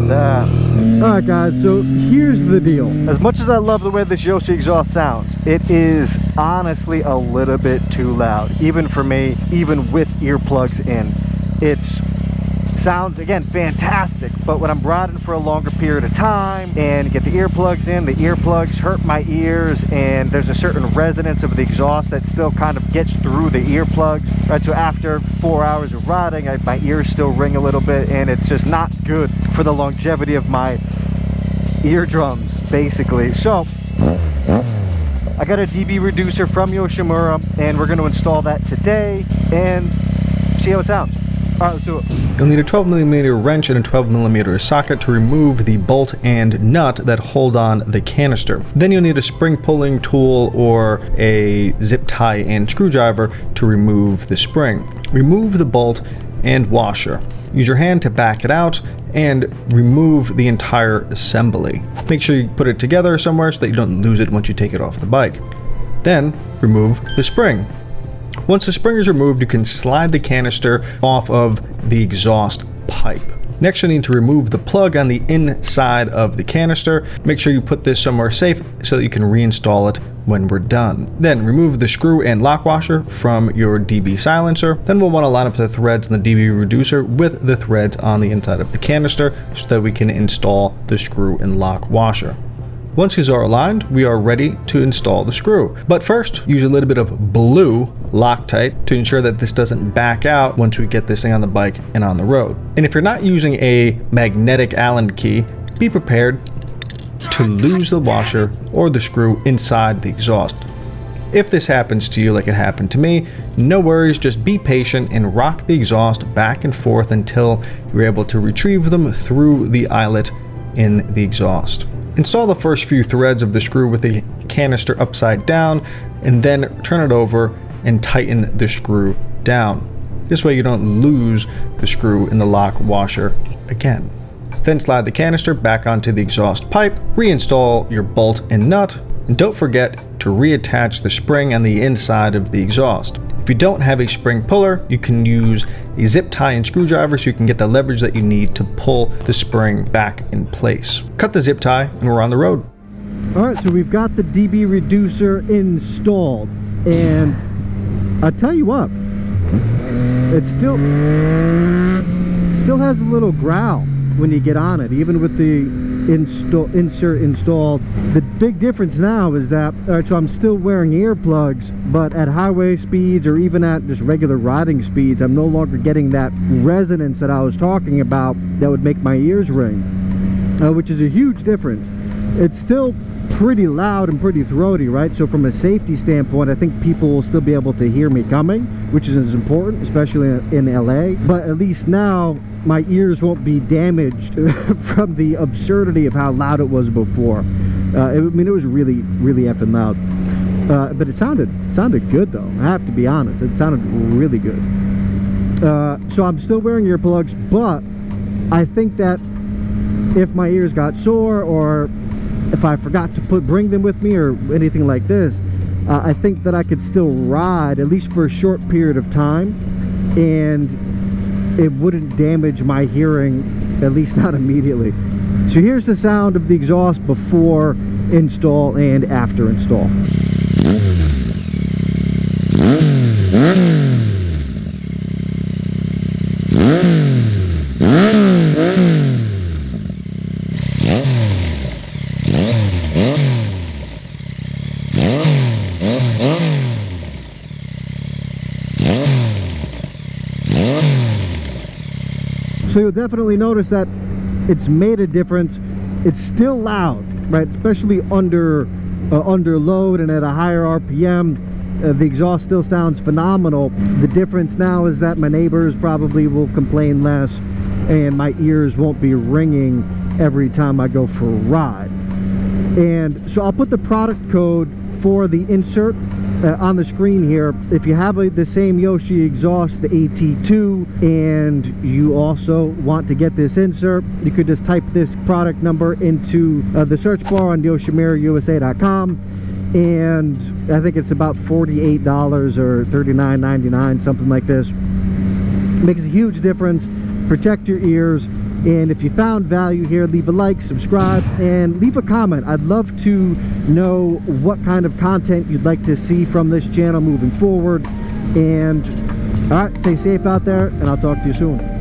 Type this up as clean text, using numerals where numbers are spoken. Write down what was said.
that. Alright guys, so here's the deal. As much as I love the way this Yoshi exhaust sounds, it is honestly a little bit too loud, even for me, even with earplugs in. It's sounds, again, fantastic, but when I'm riding for a longer period of time and get the earplugs in, the earplugs hurt my ears, and there's a certain resonance of the exhaust that still kind of gets through the earplugs, right? So after 4 hours of riding, my ears still ring a little bit, and it's just not good for the longevity of my eardrums, basically. So I got a dB reducer from Yoshimura, and we're going to install that today and see how it sounds. Alright, let's do it. You'll need a 12mm wrench and a 12mm socket to remove the bolt and nut that hold on the canister. Then you'll need a spring pulling tool or a zip tie and screwdriver to remove the spring. Remove the bolt and washer. Use your hand to back it out and remove the entire assembly. Make sure you put it together somewhere so that you don't lose it once you take it off the bike. Then remove the spring. Once the spring is removed, you can slide the canister off of the exhaust pipe. Next, you'll need to remove the plug on the inside of the canister. Make sure you put this somewhere safe so that you can reinstall it when we're done. Then remove the screw and lock washer from your DB silencer. Then we'll want to line up the threads in the DB reducer with the threads on the inside of the canister so that we can install the screw and lock washer. Once these are aligned, we are ready to install the screw. But first, use a little bit of blue Loctite to ensure that this doesn't back out once we get this thing on the bike and on the road. And if you're not using a magnetic Allen key, be prepared to lose the washer or the screw inside the exhaust. If this happens to you like it happened to me, no worries, just be patient and rock the exhaust back and forth until you're able to retrieve them through the eyelet in the exhaust. Install the first few threads of the screw with the canister upside down, and then turn it over and tighten the screw down. This way you don't lose the screw in the lock washer again. Then slide the canister back onto the exhaust pipe, reinstall your bolt and nut, and don't forget to reattach the spring on the inside of the exhaust. If you don't have a spring puller, you can use a zip tie and screwdriver so you can get the leverage that you need to pull the spring back in place. Cut the zip tie and we're on the road. Alright, so we've got the DB reducer installed, and I'll tell you what, it still has a little growl when you get on it, even with the insert installed. The big difference now is that, so I'm still wearing earplugs, but at highway speeds or even at just regular riding speeds, I'm no longer getting that resonance that I was talking about that would make my ears ring, which is a huge difference. It's still pretty loud and pretty throaty, right? So from a safety standpoint, I think people will still be able to hear me coming, which is important, especially in LA. But at least now my ears won't be damaged from the absurdity of how loud it was before. I mean, it was really effing loud. But it sounded good though. I have to be honest, it sounded really good. So I'm still wearing earplugs, but I think that if my ears got sore or if I forgot to bring them with me or anything like this, I think that I could still ride at least for a short period of time, and it wouldn't damage my hearing, at least not immediately. So here's the sound of the exhaust before install and after install. So you'll definitely notice that it's made a difference. It's still loud, right? Especially under load and at a higher RPM. The exhaust still sounds phenomenal. The difference now is that my neighbors probably will complain less, and my ears won't be ringing every time I go for a ride. And so I'll put the product code for the insert on the screen here. If you have the same Yoshi exhaust, the AT2, and you also want to get this insert, you could just type this product number into the search bar on YoshimureUSA.com, and I think it's about $48 or $39.99, something like this. It makes a huge difference. Protect your ears, And if you found value here, leave a like, subscribe, and leave a comment. I'd love to know what kind of content you'd like to see from this channel moving forward. And all right, stay safe out there, and I'll talk to you soon.